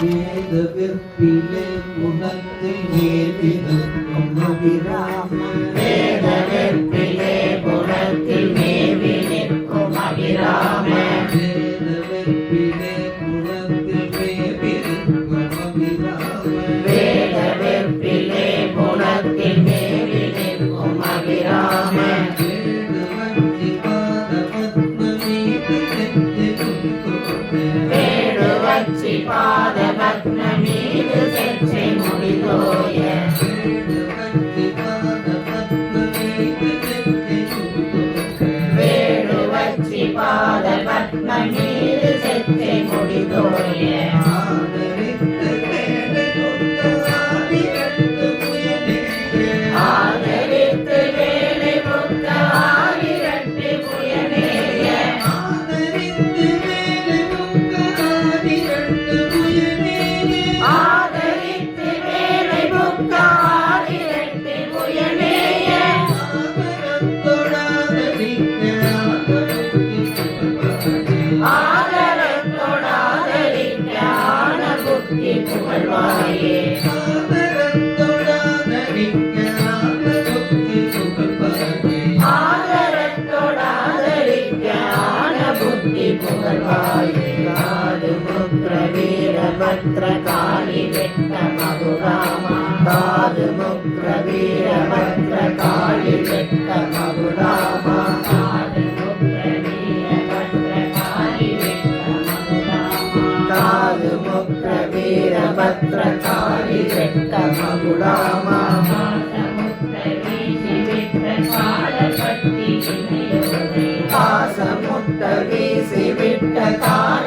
வேத வெற்பிலே குணத்தில் மேவிருக்கும் அபிராம வேத வெற்பிலே குணத்தில் மேவி நிற்கும் அபிராம வேத வெற்பிலே குணத்தில் மேவிருக்கும் அபிராம வேத வெற்பிலே குணத்தில் மேவி நிற்கும் அபிராம வேடுவச்சி பாத பத்ம மீது செச்சை முடிதோய வேடுவச்சி பாத பத்ம மீது செச்சை முடிதோய ஆதரித்து வேலை புத்த ஆயிரட்டு புயனேய ஆதரித்து வேலை புத்த ஆயிரட்டு புயனேய ஆதரத்தொடாதரிக்க ஆன புத்தி புகழ்வாயே ஆதரத்தொடாதரிக்க ஆன புத்தி புகழ்வாயே காது முக்ர வீரபத்ர காளி வெட்ட மகுராமா காது முக்ர வீரபத்ர காளி வெட்ட மகுராமா காது முக்ர வீரபத்ர காளி வெட்ட மகுராமா காது முக்ர வீரபத்ர காளி வெட்ட மகுராமா பாசமுட்ட வீசி விட்ட கால